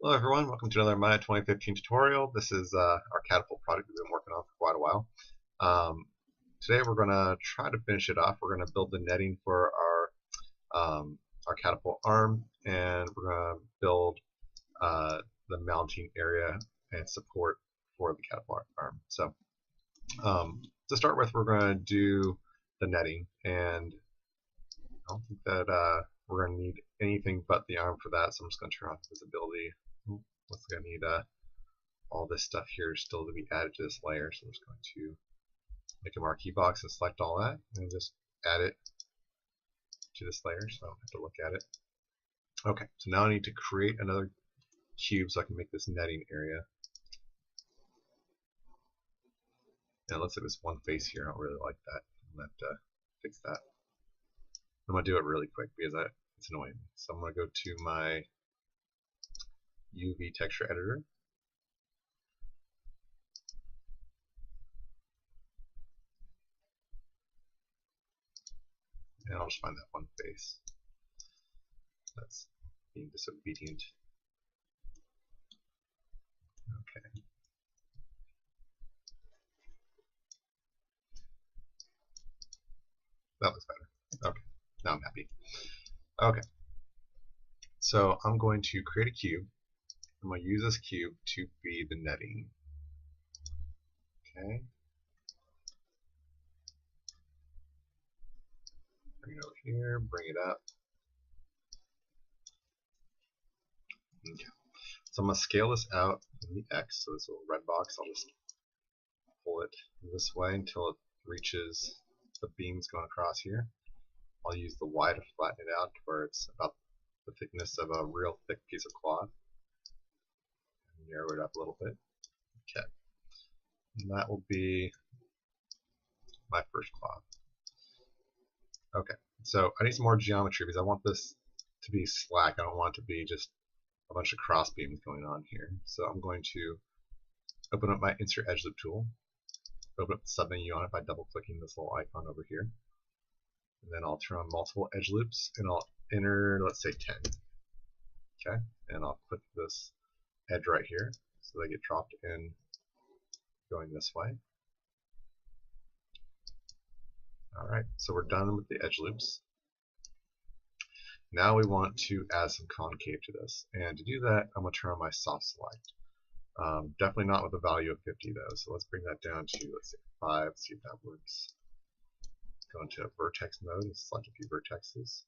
Hello everyone, welcome to another My 2015 tutorial. This is our Catapult project we've been working on for quite a while. Today we're going to try to finish it off. We're going to build the netting for our Catapult arm, and we're going to build the mounting area and support for the Catapult arm. So to start with, we're going to do the netting, and I don't think that we're going to need anything but the arm for that, so I'm just going to turn off visibility. Looks like I need all this stuff here still to be added to this layer, so I'm just going to make a marquee box and select all that and just add it to this layer so I don't have to look at it. Okay, so now I need to create another cube so I can make this netting area. And it looks like this one face here, I don't really like that. I'm going to have to fix that. I'm going to do it really quick because it's annoying. So I'm going to go to my UV texture editor. And I'll just find that one face that's being disobedient. Okay. That looks better. Okay. Now I'm happy. Okay. So I'm going to create a cube. I'm going to use this cube to be the netting. Okay. Bring it over here, bring it up. Okay. So I'm going to scale this out in the X, so this little red box, I'll just pull it this way until it reaches the beams going across here. I'll use the Y to flatten it out to where it's about the thickness of a real thick piece of cloth. Narrow it up a little bit. Okay. And that will be my first cloth. Okay. So I need some more geometry because I want this to be slack. I don't want it to be just a bunch of cross beams going on here. So I'm going to open up my Insert Edge Loop tool. Open up the submenu on it by double clicking this little icon over here. And then I'll turn on multiple edge loops and I'll enter, let's say 10. Okay. And I'll put this edge right here so they get dropped in going this way. Alright, so we're done with the edge loops. Now we want to add some concave to this, and to do that I'm going to turn on my soft select. Definitely not with a value of 50 though, so let's bring that down to, let's say 5, see if that works. Go into vertex mode and select a few vertexes.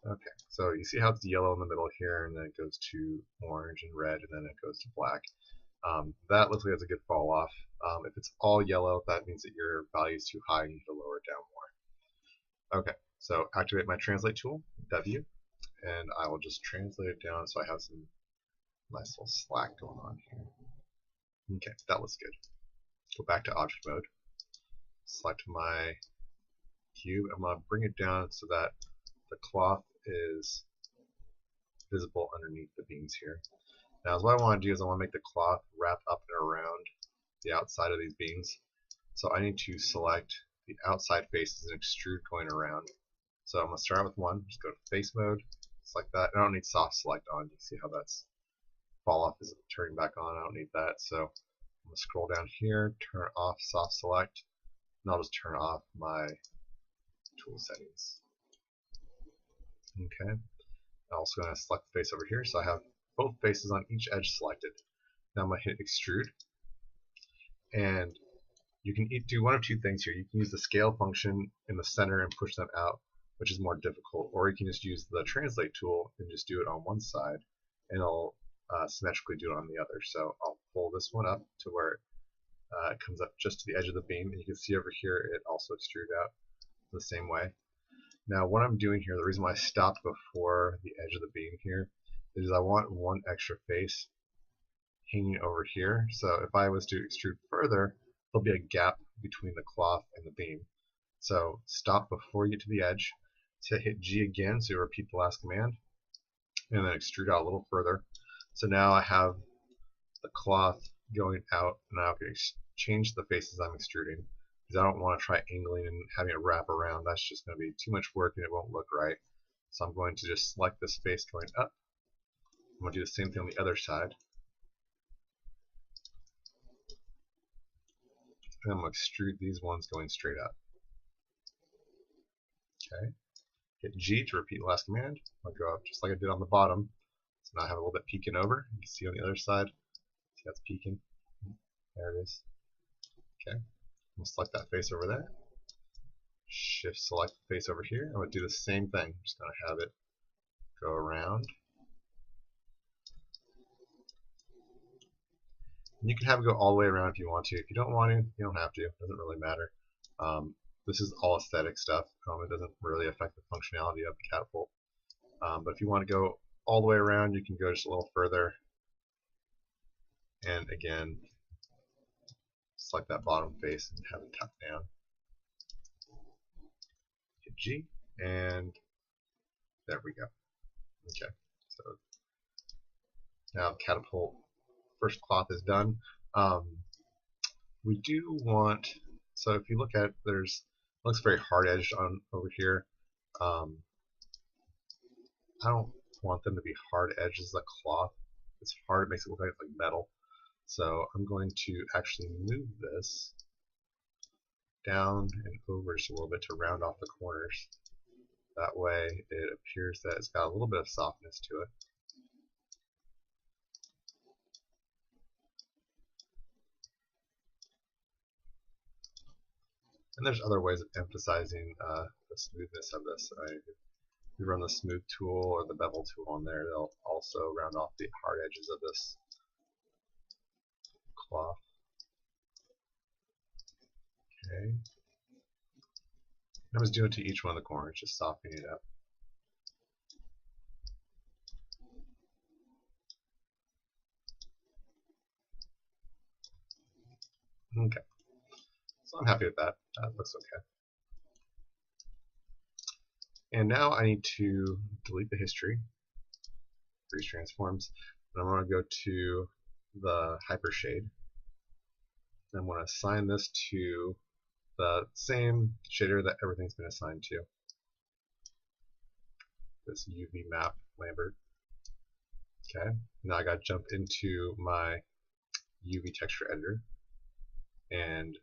Okay, so you see how it's yellow in the middle here, and then it goes to orange and red, and then it goes to black. That looks like it's a good fall off. If it's all yellow, that means that your value is too high and you need to lower it down more. Okay, so activate my translate tool, W, and I will just translate it down so I have some nice little slack going on here. Okay, that looks good. Go back to object mode, select my cube. I'm going to bring it down so that the cloth is visible underneath the beams here. Now what I want to do is I want to make the cloth wrap up and around the outside of these beams. So I need to select the outside faces and extrude going around. So I'm going to start with one, just go to face mode, select that. I don't need soft select on. You see how that's fall off is turning back on. I don't need that. So I'm going to scroll down here, turn off soft select, and I'll just turn off my tool settings. Okay. I'm also going to select the face over here, so I have both faces on each edge selected. Now I'm going to hit extrude, and you can do one of two things here. You can use the scale function in the center and push them out, which is more difficult, or you can just use the translate tool and just do it on one side, and it'll symmetrically do it on the other. So I'll pull this one up to where it comes up just to the edge of the beam, and you can see over here it also extrude out the same way. Now what I'm doing here, the reason why I stopped before the edge of the beam here is I want one extra face hanging over here. So if I was to extrude further, there'll be a gap between the cloth and the beam. So stop before you get to the edge. So hit G again, so you repeat the last command, and then extrude out a little further. So now I have the cloth going out, and now I can change the faces I'm extruding, because I don't want to try angling and having it wrap around. That's just going to be too much work and it won't look right. So I'm going to just select this face going up, I'm going to do the same thing on the other side. And I'm going to extrude these ones going straight up. Okay. Hit G to repeat the last command. I'll go up just like I did on the bottom. So now I have a little bit peeking over. You can see on the other side. See that's peeking. There it is. Okay. I'm going to select that face over there. Shift select the face over here. I'm going to do the same thing. I'm just going to have it go around. And you can have it go all the way around if you want to. If you don't want to, you don't have to. It doesn't really matter. This is all aesthetic stuff. It doesn't really affect the functionality of the catapult. But if you want to go all the way around, you can go just a little further. And again, select that bottom face and have it tap down. Hit G, and there we go. Okay, so now the catapult first cloth is done. We do want, so if you look at it, it looks very hard edged on over here. I don't want them to be hard edges of the cloth. It's hard, it makes it look like metal. So I'm going to actually move this down and over just a little bit to round off the corners. That way it appears that it's got a little bit of softness to it. And there's other ways of emphasizing the smoothness of this. If you run the smooth tool or the bevel tool on there, they'll also round off the hard edges of this cloth. Okay. I was doing it to each one of the corners, just softening it up. Okay. So I'm happy with that. That looks okay. And now I need to delete the history, freeze transforms, and I'm going to go to the hypershade. And I'm going to assign this to the same shader that everything's been assigned to. This UV map Lambert. Okay, now I got to jump into my UV texture editor and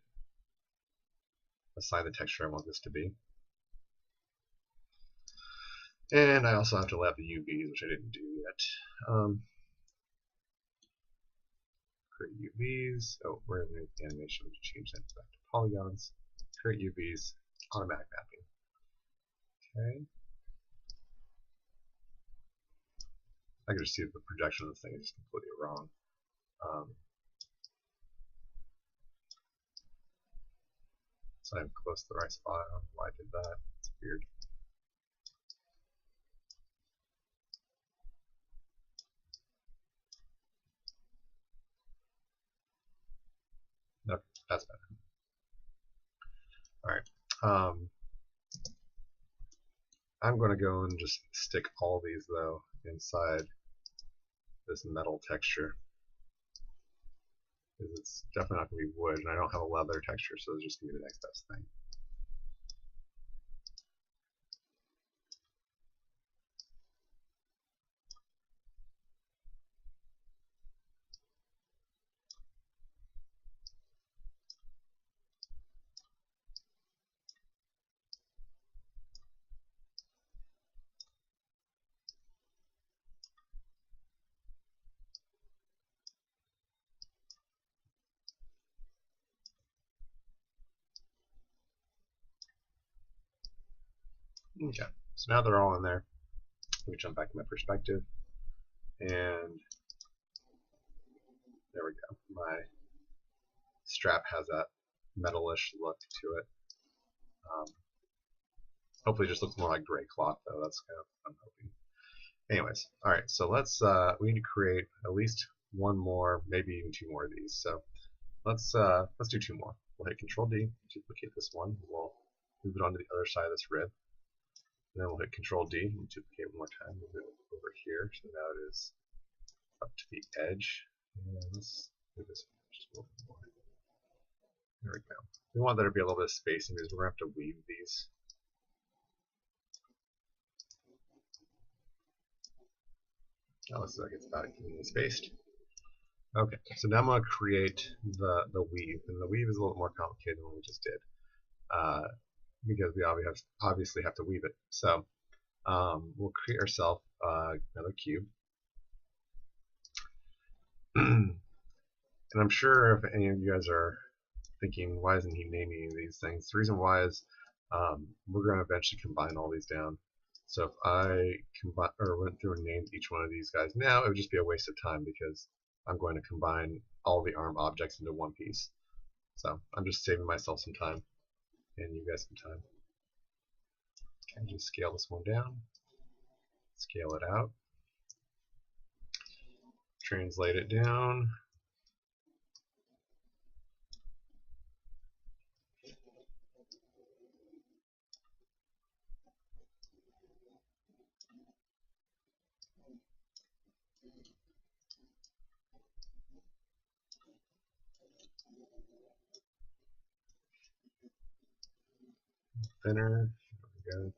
assign the texture I want this to be. And I also have to lab the UVs, which I didn't do yet. Create UVs. Oh, we're in the animation to change that back to polygons. Create UVs, automatic mapping. Okay. I can just see that the projection of this thing is just completely wrong. So I'm close to the right spot. I don't know why I did that. It's weird. No, that's better. Alright. I'm going to go and just stick all these, though, inside this metal texture. Because it's definitely not going to be wood, and I don't have a leather texture, so it's just going to be the next best thing. Okay, so now they're all in there. Let me jump back to my perspective, and there we go. My strap has that metalish look to it. Hopefully it just looks more like gray cloth, though. That's kind of what I'm hoping. Anyways, alright, so we need to create at least one more, maybe even two more of these. So let's do two more. We'll hit Control D, duplicate this one. We'll move it onto the other side of this rib. And then we'll hit Control D and duplicate one more time. Move it over here. So now it is up to the edge. And let's move this just a little bit more. There we go. We want there to be a little bit of spacing because we're going to have to weave these. That looks like it's about evenly spaced. Okay, so now I'm going to create the weave, and the weave is a little more complicated than what we just did, because we obviously have to weave it. So we'll create ourselves another cube. And I'm sure if any of you guys are thinking, why isn't he naming these things? The reason why is we're going to eventually combine all these down. So if I went through and named each one of these guys now, it would just be a waste of time because I'm going to combine all the ARM objects into one piece. So I'm just saving myself some time and you guys some time. Okay, just scale this one down, scale it out, translate it down. Thinner. There we go.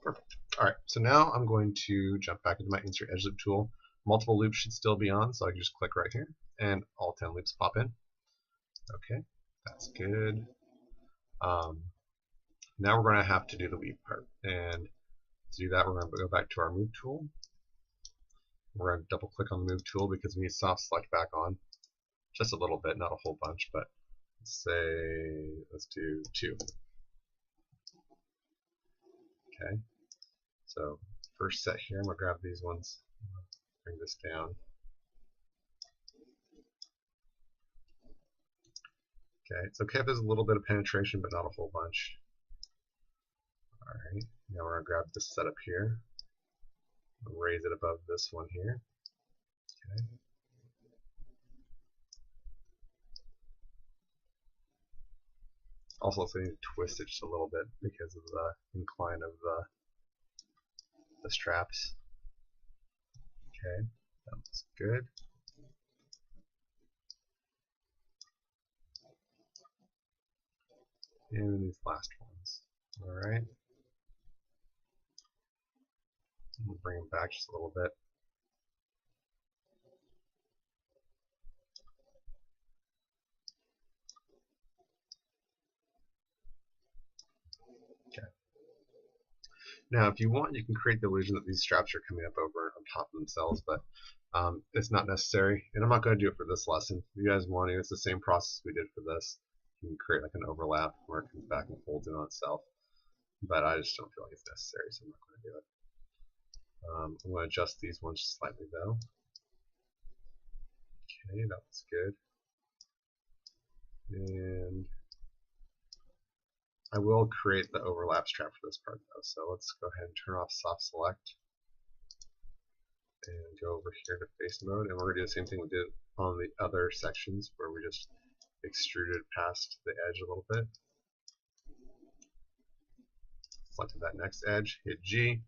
Perfect. Alright, so now I'm going to jump back into my Insert Edge Loop tool. Multiple loops should still be on, so I can just click right here, and all 10 loops pop in. Okay, that's good. Now we're going to have to do the weave part, and to do that we're going to go back to our Move tool. We're going to double click on the Move tool because we need soft select back on. Just a little bit, not a whole bunch, but let's do 2. Okay, so first set here, I'm going to grab these ones, bring this down. Okay, it's okay if there's a little bit of penetration, but not a whole bunch. Alright, now we're going to grab this setup here, raise it above this one here. Okay. Also, let's need to twist it just a little bit because of the incline of the straps. Okay, that looks good. And these last ones. Alright. We'll bring them back just a little bit. Okay. Now, if you want, you can create the illusion that these straps are coming up over on top of themselves, but it's not necessary. And I'm not going to do it for this lesson. If you guys want to, it's the same process we did for this. You can create like an overlap where it comes back and folds in on itself. But I just don't feel like it's necessary, so I'm not going to do it. I'm going to adjust these ones slightly though. Okay, that looks good. And I will create the overlap strap for this part though, so let's go ahead and turn off soft select and go over here to face mode, and we're going to do the same thing we did on the other sections where we just extruded past the edge a little bit. Selected that next edge, hit G,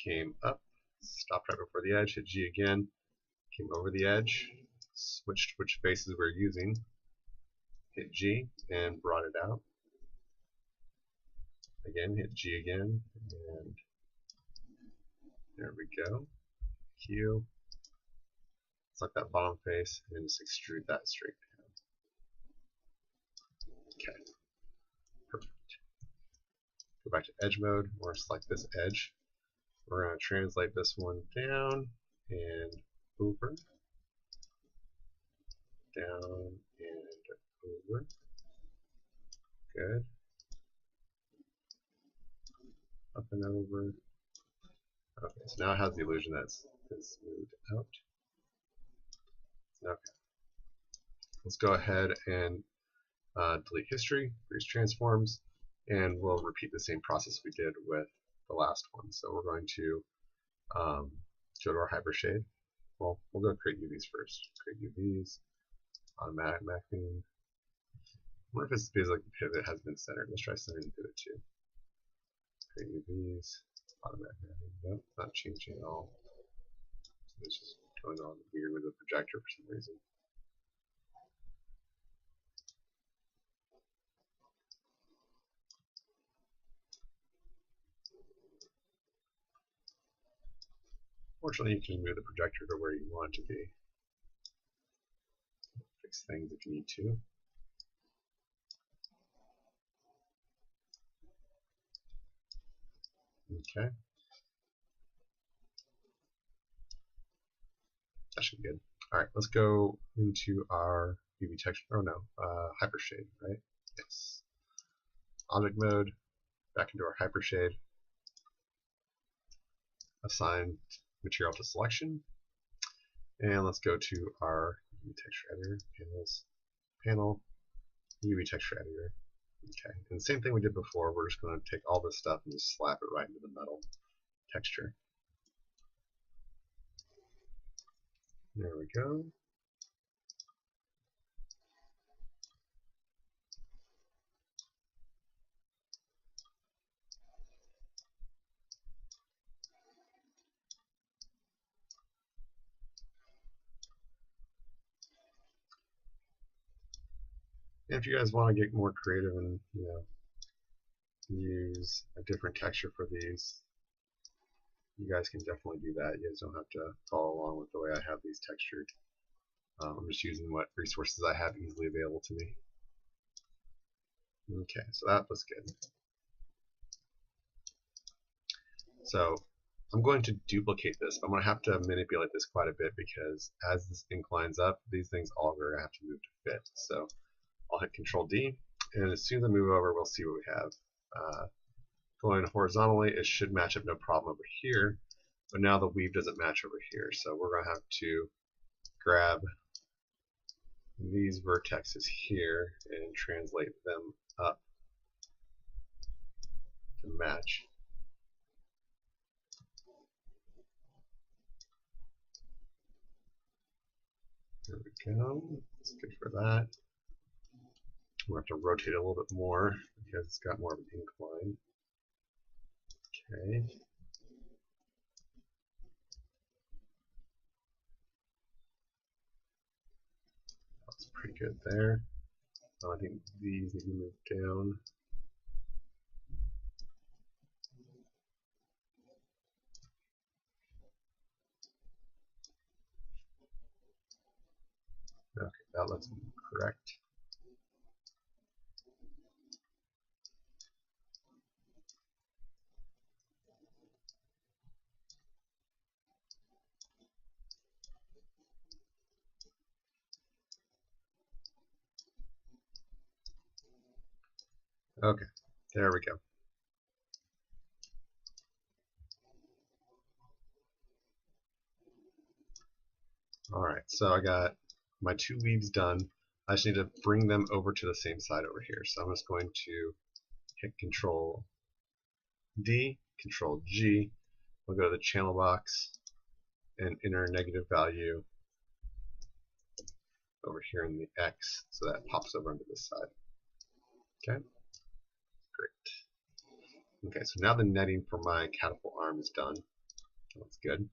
came up, stopped right before the edge, hit G again, came over the edge, switched which faces we're using, hit G, and brought it out. Again, hit G again, and there we go. Q, select that bottom face, and just extrude that straight down. Okay, perfect. Go back to edge mode, we're going to select this edge. We're going to translate this one down and over, down and over. Good. Up and over. Okay, so now it has the illusion that it's moved out. Okay. Let's go ahead and delete history, freeze transforms, and we'll repeat the same process we did with the last one. So we're going to go to our hypershade. Well, we'll go create UVs first. Create UVs, automatic mapping. I wonder if it's because like the pivot has been centered. Let's try centering the pivot too. Create UVs, automatic mapping. Nope, not changing at all. So it's just going on weird with the projector for some reason. Fortunately, you can move the projector to where you want it to be. Fix things if you need to. Okay. That should be good. Alright, let's go into our UV texture. Oh no, hypershade, right? Yes. Object mode, back into our hypershade. Assign material to selection. And let's go to our UV texture editor, panels, panel, UV texture editor. Okay, and the same thing we did before, we're just going to take all this stuff and just slap it right into the metal texture. There we go. And if you guys want to get more creative and use a different texture for these, you guys can definitely do that. You guys don't have to follow along with the way I have these textured. I'm just using what resources I have easily available to me. Okay, so that was good. So I'm going to duplicate this. I'm going to have to manipulate this quite a bit because as this inclines up, these things all are going to have to move to fit. So I'll hit Control D, and as soon as I move over, we'll see what we have. Going horizontally, it should match up no problem over here, but now the weave doesn't match over here. So we're going to have to grab these vertexes here and translate them up to match. There we go. That's good for that. We'll have to rotate it a little bit more because it's got more of an incline. Okay. That's pretty good there. I think these need to move down. Okay, that looks correct. Okay, there we go. Alright, so I got my two weaves done. I just need to bring them over to the same side over here. So I'm just going to hit Control D, Control G. We'll go to the channel box and enter a negative value over here in the X, so that pops over onto this side. Okay, great. Okay, so now the netting for my catapult arm is done. That's good.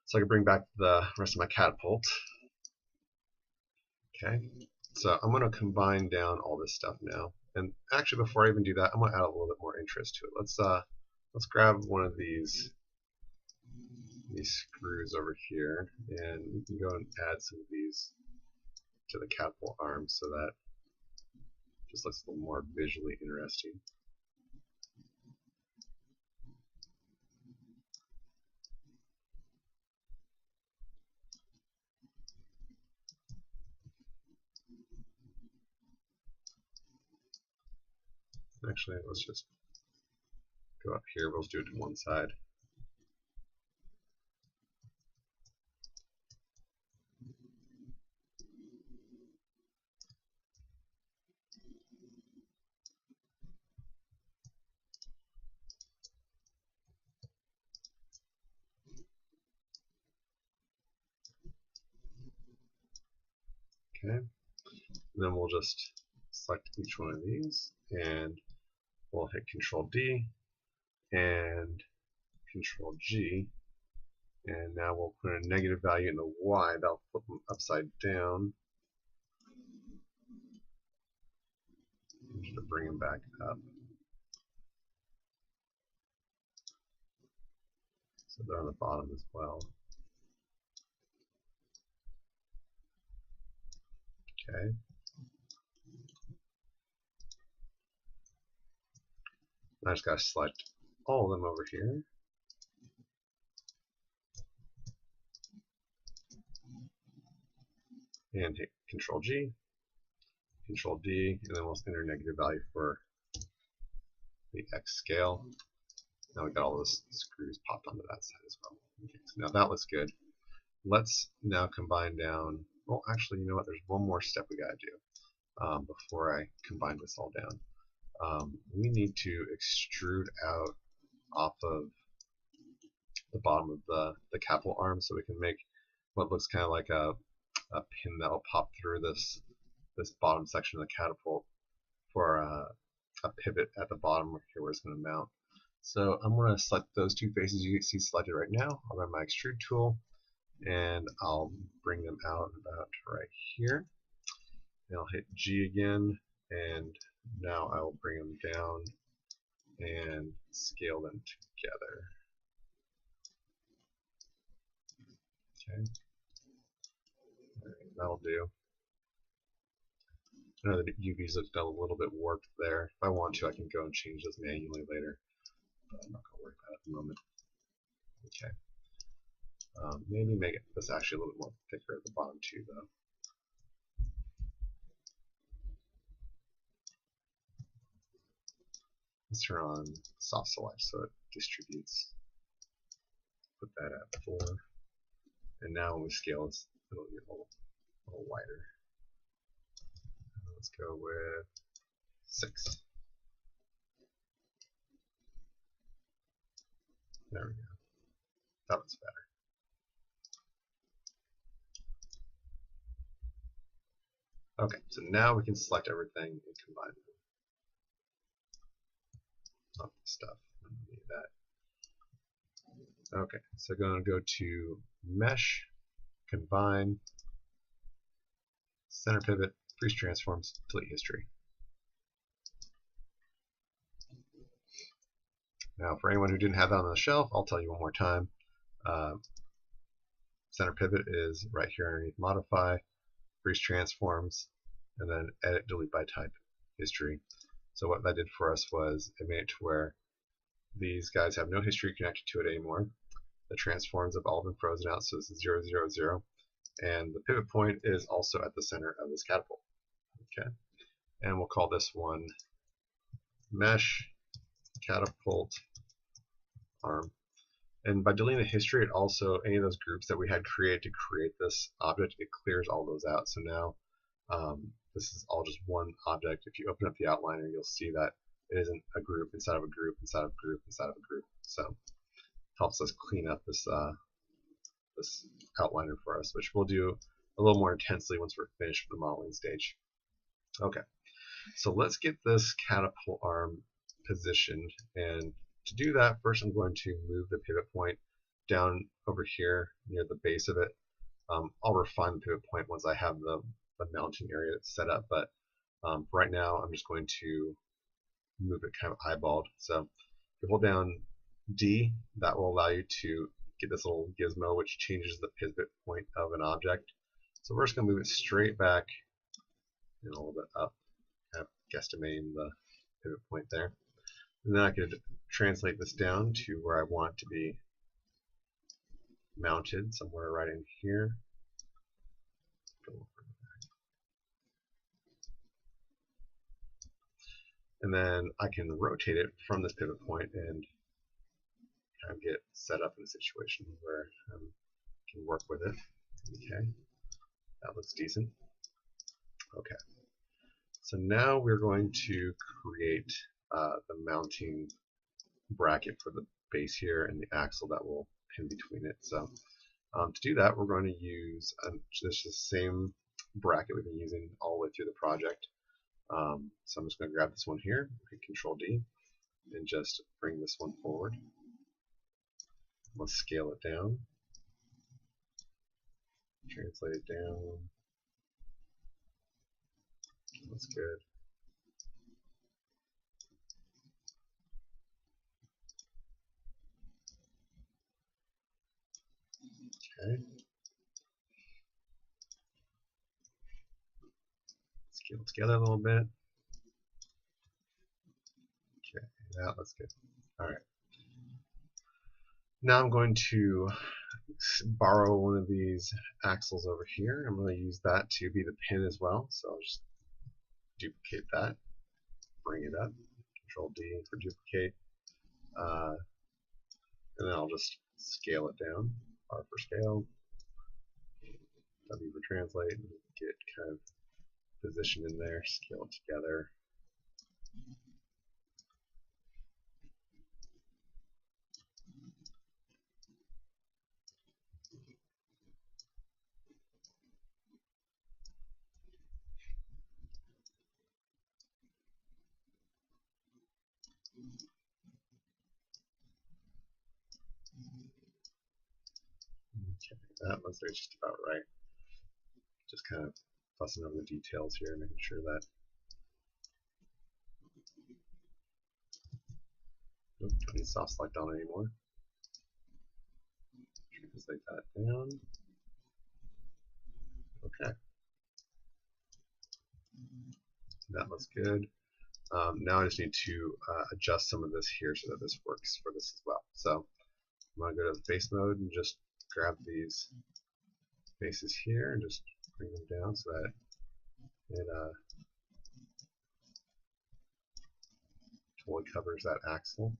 So I can bring back the rest of my catapult. Okay, so I'm going to combine down all this stuff now. And actually, before I even do that, I'm going to add a little bit more interest to it. Let's grab one of these screws over here, and we can go and add some of these to the catapult arm so that it just looks a little more visually interesting. Actually, let's just go up here. We'll just do it to one side. Okay. And then we'll just select each one of these, and we'll hit Control D and Control G, and now we'll put a negative value in the Y. That'll flip them upside down. Just to bring them back up. So they're on the bottom as well. Okay. I just got to select all of them over here. And hit Control G, Control D, and then we'll enter negative value for the X scale. Now we've got all those screws popped onto that side as well. Okay, so now that looks good. Let's now combine down. Well, actually, you know what? There's one more step we got to do before I combine this all down. We need to extrude out off of the bottom of the catapult arm so we can make what looks kind of like a pin that will pop through this bottom section of the catapult for a pivot at the bottom here where it's going to mount. So I'm going to select those two faces you see selected right now. I'll run my extrude tool and I'll bring them out about right here. And I'll hit G again, and now I will bring them down and scale them together. Okay, that'll do. I know the UVs look a little bit warped there. If I want to, I can go and change those manually later, but I'm not going to worry about it at the moment. Okay. Maybe make this actually a little bit more thicker at the bottom too, though. Let's turn on soft select so it distributes. Put that at 4. And now when we scale this, it'll get a little wider. Let's go with 6. There we go. That looks better. Okay, so now we can select everything and combine them. Not the stuff. I don't need that. Okay, so going to go to Mesh, Combine, Center Pivot, Freeze Transforms, Delete History. Now, for anyone who didn't have that on the shelf, I'll tell you one more time. Center Pivot is right here underneath Modify, Freeze Transforms, and then Edit, Delete by Type, History. So what that did for us was it made it to where these guys have no history connected to it anymore. The transforms have all been frozen out, so this is 0, 0, 0. And the pivot point is also at the center of this catapult. Okay, and we'll call this one Mesh Catapult Arm. And by deleting the history, it also, any of those groups that we had created to create this object, it clears all those out. So now this is all just one object. If you open up the outliner, you'll see that it isn't a group inside of a group inside of a group inside of a group. So it helps us clean up this this outliner for us, which we'll do a little more intensely once we're finished with the modeling stage. Okay, so let's get this catapult arm positioned, and to do that, first I'm going to move the pivot point down over here near the base of it. I'll refine the pivot point once I have the mounting area set up, but right now I'm just going to move it kind of eyeballed. So if you hold down D, that will allow you to get this little gizmo which changes the pivot point of an object. So we're just going to move it straight back and a little bit up, kind of guesstimating the pivot point there. And then I could translate this down to where I want it to be mounted, somewhere right in here. And then I can rotate it from this pivot point and kind of get set up in a situation where I can work with it. Okay, that looks decent. Okay, so now we're going to create the mounting bracket for the base here and the axle that will pin between it. So to do that, we're going to use just the same bracket we've been using all the way through the project. So I'm just going to grab this one here, hit Control D, and just bring this one forward. Let's scale it down, translate it down. That's good. scale it together a little bit. Okay, that looks good. Alright. Now I'm going to borrow one of these axles over here. I'm going to use that to be the pin as well. So I'll just duplicate that, bring it up, Control D for duplicate, and then I'll just scale it down. R for scale, W for translate, and get kind of position in there, scale it together. Okay, that looks like just about right. Just kind of fussing over the details here, making sure that. Don't need soft select on anymore. Translate that down. Okay. That looks good. Now I just need to adjust some of this here so that this works for this as well. So I'm going to go to the face mode and just grab these faces here and just bring them down so that it totally covers that axle.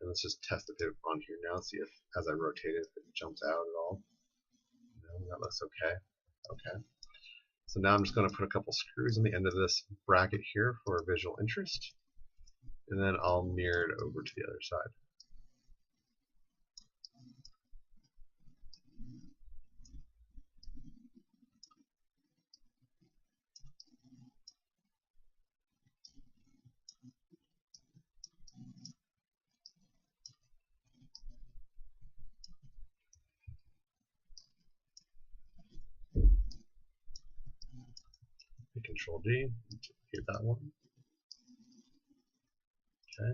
And let's just test the pivot on here now, see if as I rotate it, if it jumps out at all. No, that looks okay. Okay. So now I'm just going to put a couple screws on the end of this bracket here for visual interest. And then I'll mirror it over to the other side. Control D, duplicate that one. Okay.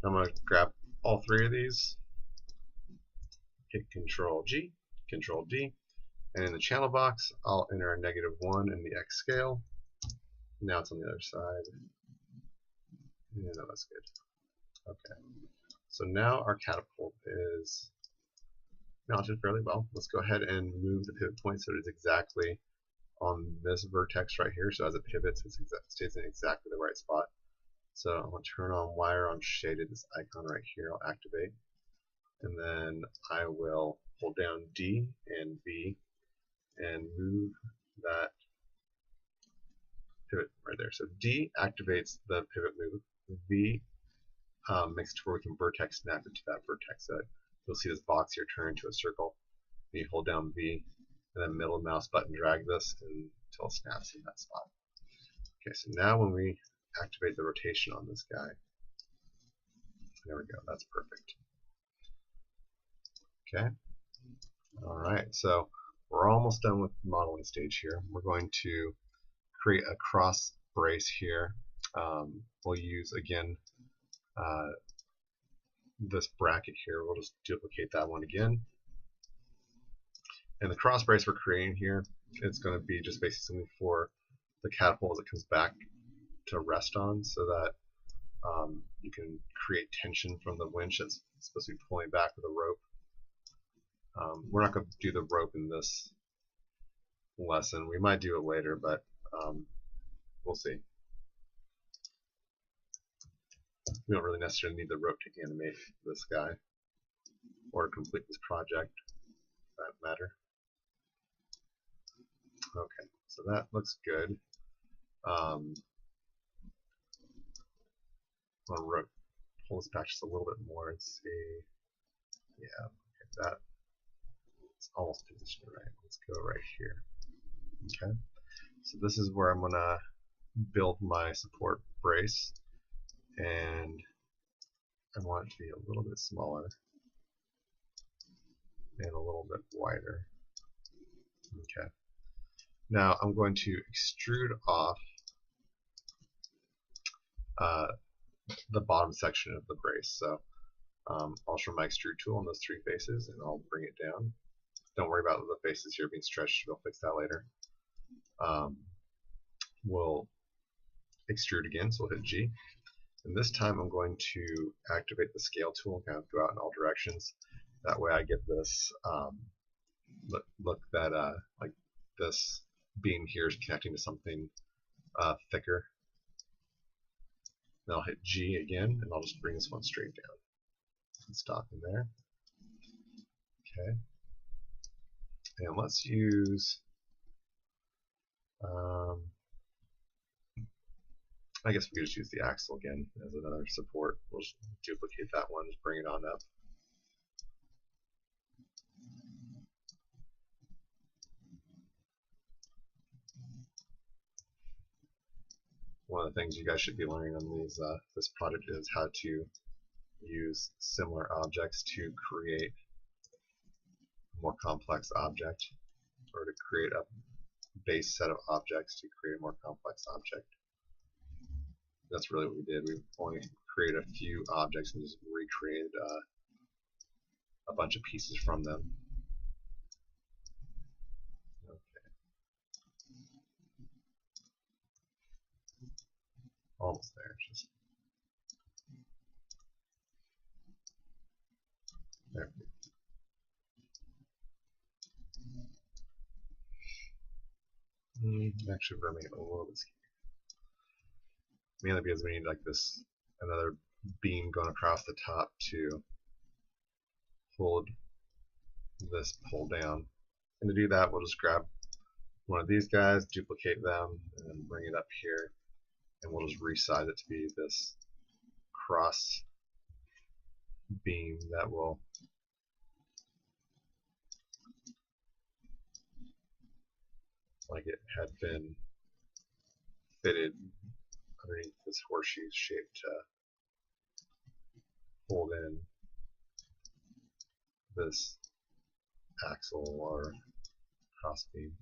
I'm going to grab all three of these, hit Control G, Control D, and in the channel box, I'll enter a -1 in the X scale. Now it's on the other side. Yeah, no, that's good. Okay. So now our catapult is mounted fairly well. Let's go ahead and move the pivot point so it is exactly on this vertex right here. So as it pivots, it stays in exactly the right spot. So I'm going to turn on wire on shaded, this icon right here, I'll activate. And then I will hold down D and V and move that pivot right there. So D activates the pivot move. V makes it to where we can vertex snap it to that vertex. So you'll see this box here turn into a circle. You hold down V and then middle mouse button drag this until it snaps in that spot. Okay, so now when we activate the rotation on this guy, there we go, that's perfect. Okay, alright, so we're almost done with the modeling stage here. We're going to create a cross brace here. We'll use, again, this bracket here. We'll just duplicate that one again. And the cross brace we're creating here, it's going to be just basically something for the catapult as it comes back to rest on, so that you can create tension from the winch that's supposed to be pulling back with a rope. We're not going to do the rope in this lesson. We might do it later, but we'll see. We don't really necessarily need the rope to animate this guy or to complete this project, for that matter. Okay, so that looks good. I'm going to pull this back just a little bit more and see. Yeah, okay, that it's almost positioned right. Let's go right here. Okay, so this is where I'm going to build my support brace, and I want it to be a little bit smaller and a little bit wider. Okay. Now I'm going to extrude off the bottom section of the brace. So I'll show my extrude tool on those three faces, and I'll bring it down. Don't worry about the faces here being stretched. We'll fix that later. we'll extrude again, so we'll hit G. And this time I'm going to activate the scale tool and kind of go out in all directions. That way I get this look that like this beam here is connecting to something thicker. Then I'll hit G again, and I'll just bring this one straight down and stop in there. Okay. And let's use, I guess we could just use the axle again as another support. We'll just duplicate that one, just bring it on up. One of the things you guys should be learning on these this project is how to use similar objects to create a more complex object, or to create a base set of objects to create a more complex object. That's really what we did. We only created a few objects and just recreated a bunch of pieces from them. Okay. Almost there. Just there. Actually, we're making it a little bit scary. Mainly because we need like this another beam going across the top to hold this pull down. And to do that, we'll just grab one of these guys, duplicate them, and then bring it up here, and we'll just resize it to be this cross beam that will like it had been fitted underneath this horseshoe shape to hold in this axle or cross beam.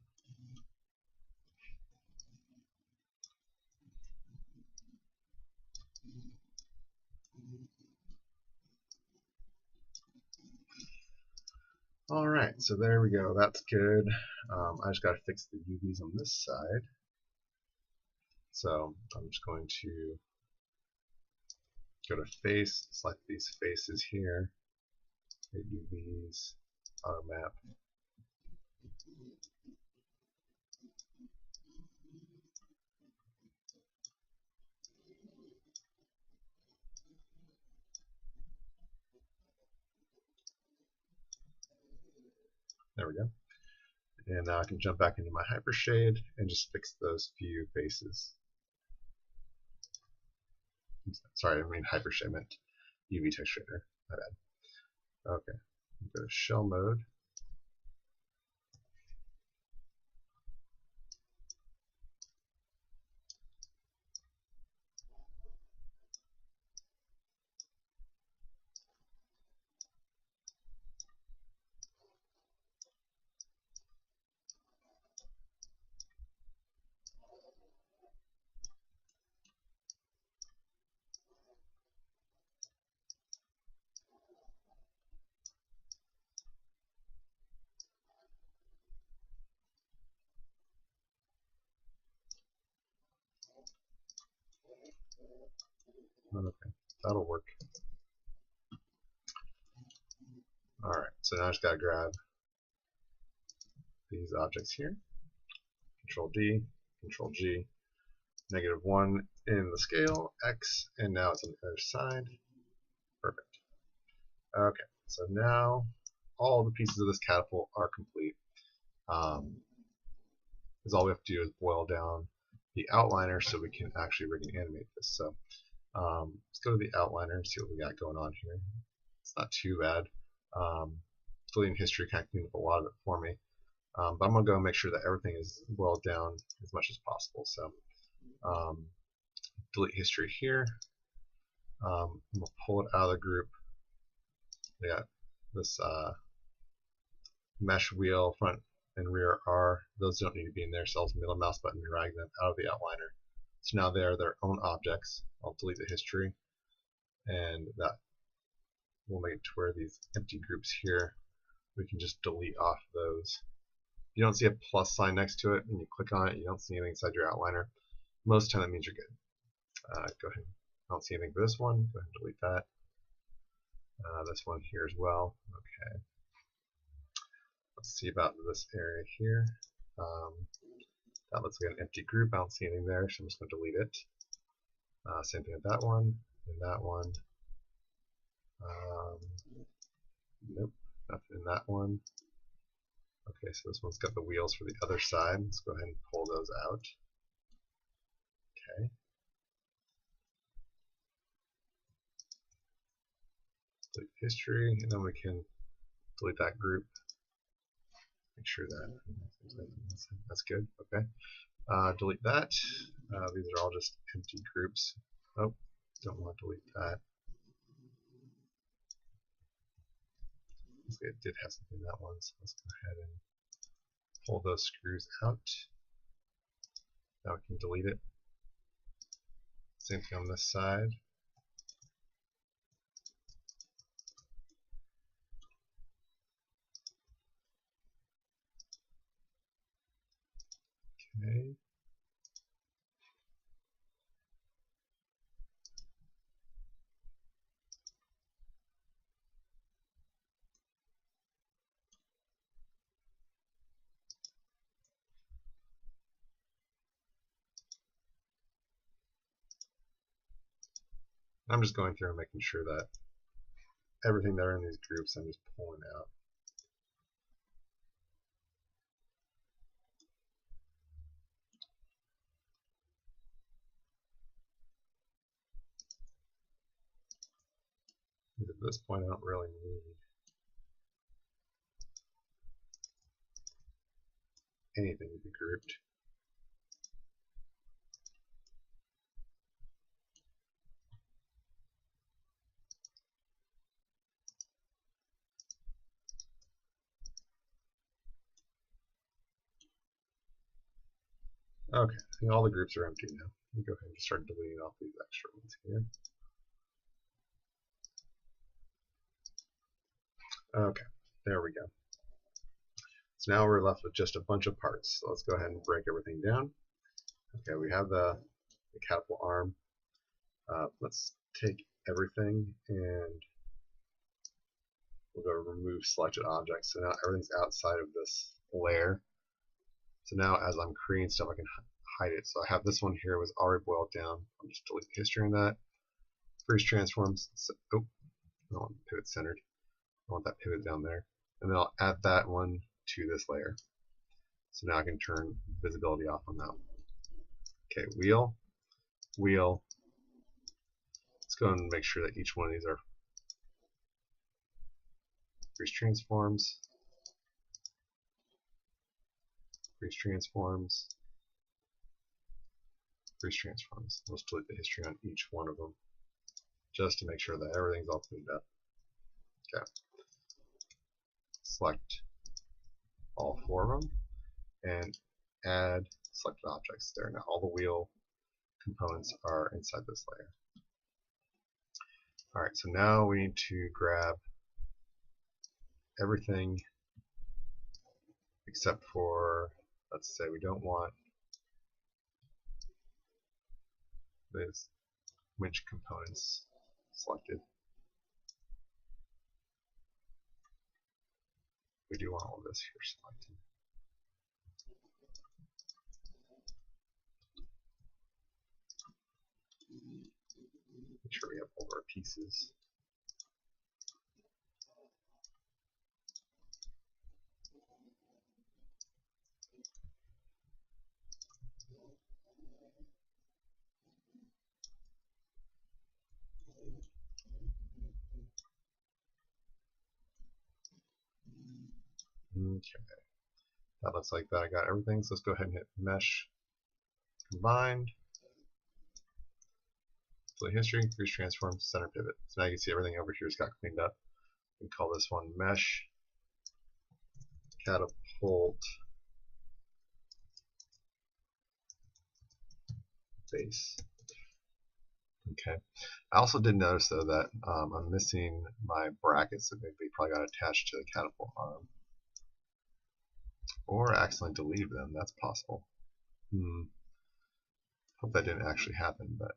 Alright, so there we go, that's good. I just got to fix the UVs on this side. So I'm just going to go to face, select these faces here, hit UVs, auto map. There we go. And now I can jump back into my hypershade and just fix those few faces. Sorry, I mean hypershade, I meant UV text shader. My bad. Okay, go to shell mode. Okay, that'll work. Alright, so now I just gotta grab these objects here. Control D, Control G, -1 in the scale, X, and now it's on the other side. Perfect. Okay, so now all the pieces of this catapult are complete. Because all we have to do is boil down the outliner so we can actually rig and animate this. So let's go to the outliner and see what we got going on here. It's not too bad. Deleting history kind of cleaned up a lot of it for me. But I'm going to go and make sure that everything is boiled down as much as possible. So delete history here. I'm going to pull it out of the group. We got this mesh wheel, front and rear R. Those don't need to be in there, so I'll middle mouse button and drag them out of the outliner. So now they are their own objects. I'll delete the history, and that will make it to where these empty groups here, we can just delete off those. You don't see a plus sign next to it. When you click on it, you don't see anything inside your outliner. Most of the time that means you're good. Go ahead. I don't see anything for this one. Go ahead and delete that. This one here as well. Okay. Let's see about this area here. That looks like an empty group. I don't see anything there, so I'm just going to delete it. Same thing with that one and that one. Nope, nothing in that one. Okay, so this one's got the wheels for the other side. Let's go ahead and pull those out. Okay. Delete history, and then we can delete that group. Make sure that that's good. Okay. Delete that. These are all just empty groups. Oh, don't want to delete that. It did have something in that one, so let's go ahead and pull those screws out. Now we can delete it. Same thing on this side. Okay. I'm just going through and making sure that everything that are in these groups I'm just pulling out. At this point I don't really need anything to be grouped. Okay, I think all the groups are empty now. We go ahead and start deleting off these extra ones here. Okay, there we go. So now we're left with just a bunch of parts. So let's go ahead and break everything down. Okay, we have the catapult arm. Let's take everything and we'll go to remove selected objects. So now everything's outside of this layer. So now as I'm creating stuff, I can hide it. So I have this one here was already boiled down. I'll just delete the history on that. Freeze transforms. So, oh, I don't want pivot centered. I want that pivot down there. And then I'll add that one to this layer. So now I can turn visibility off on that one. Okay, wheel, wheel. Let's go and make sure that each one of these are freeze transforms, freeze transforms, freeze transforms. Let's delete the history on each one of them just to make sure that everything's all cleaned up. Okay. Select all four of them and add selected objects there. Now all the wheel components are inside this layer. Alright, so now we need to grab everything except for, let's say we don't want these winch components selected. We do want all of this here selected. Make sure we have all of our pieces. Okay, that looks like that. I got everything, so let's go ahead and hit Mesh, Combined, Delete History, Freeze Transform, Center Pivot. So now you can see everything over here has got cleaned up. We can call this one Mesh, Catapult, Base. Okay. I also did notice though that I'm missing my brackets that they probably got attached to the catapult arm. Or accidentally delete them, that's possible. Hope that didn't actually happen, but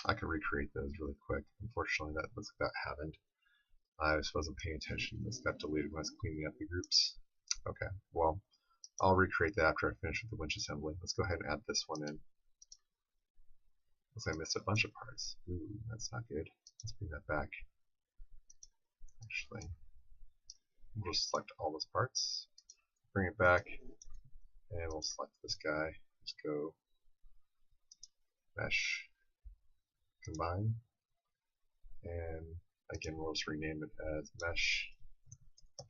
I could recreate those really quick. Unfortunately, that happened. I just wasn't paying attention. This got deleted when I was cleaning up the groups. Okay, well, I'll recreate that after I finish with the winch assembly. Let's go ahead and add this one in. Looks like I missed a bunch of parts. Ooh, that's not good. Let's bring that back. Actually, we'll just select all those parts, bring it back, and we'll select this guy. Just go mesh, combine, and again we'll just rename it as mesh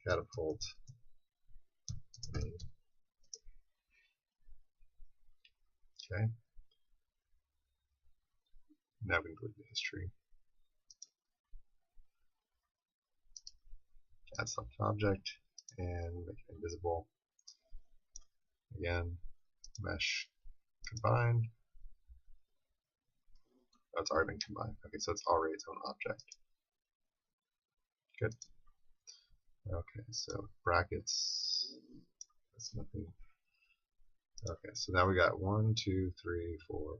catapult main. Okay. Now we can delete the history. Add select object and make it invisible. Again, mesh combined. Oh, it's already been combined. Okay, so it's already its own object. Good. Okay, so brackets. That's nothing. Okay, so now we got 1, 2, 3, 4,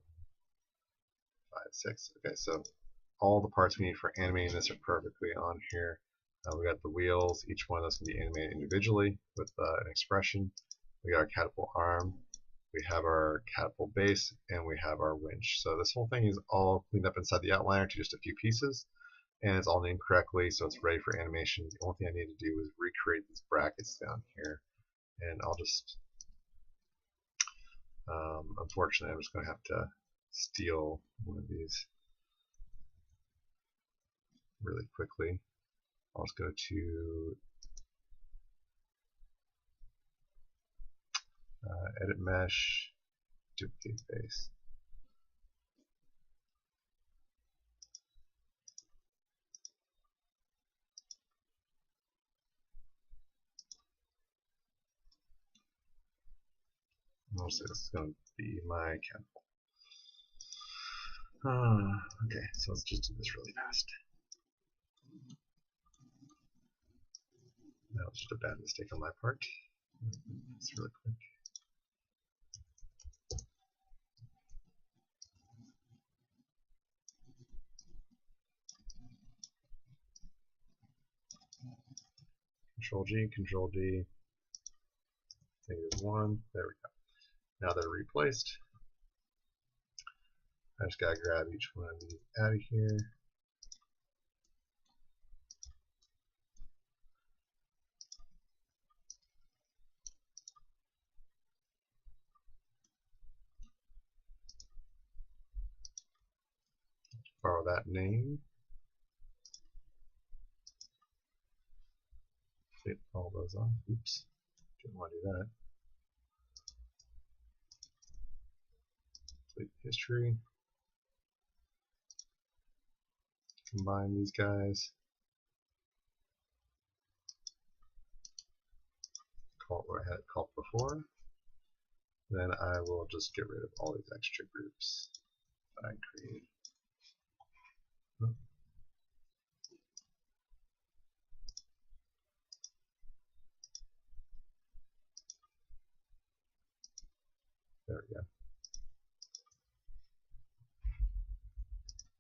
5, 6. Okay, so all the parts we need for animating this are perfectly on here. We got the wheels. Each one of those can be animated individually with an expression. We got our catapult arm. We have our catapult base, and we have our winch. So this whole thing is all cleaned up inside the outliner to just a few pieces, and it's all named correctly, so it's ready for animation. The only thing I need to do is recreate these brackets down here, and I'll just unfortunately I'm just going to have to steal one of these really quickly. I'll just go to edit mesh, duplicate face. Mostly this is going to be my catapult. Okay, so let's just do this really fast. That was just a bad mistake on my part. It's really quick. Control G, Control D. -1. There we go. Now they're replaced. I just gotta grab each one of these out of here. Borrow that name. Flip all those off. Oops. Didn't want to do that. Delete history. Combine these guys. Call it what I had called before. Then I will just get rid of all these extra groups that I created. There we go.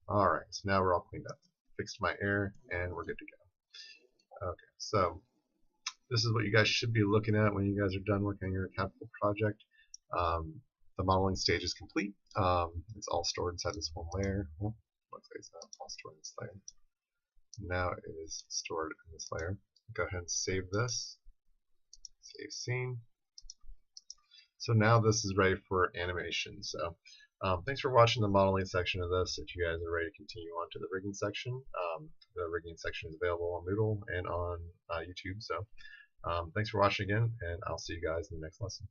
Alright, so now we're all cleaned up. Fixed my error, and we're good to go. Okay, so this is what you guys should be looking at when you guys are done working on your Catapult project. The modeling stage is complete. It's all stored inside this one layer. Well, looks like it's not all stored in this layer. Now it is stored in this layer. Go ahead and save this. Save scene. So now this is ready for animation. So thanks for watching the modeling section of this. If you guys are ready to continue on to the rigging section, the rigging section is available on Moodle and on YouTube. So thanks for watching again, and I'll see you guys in the next lesson.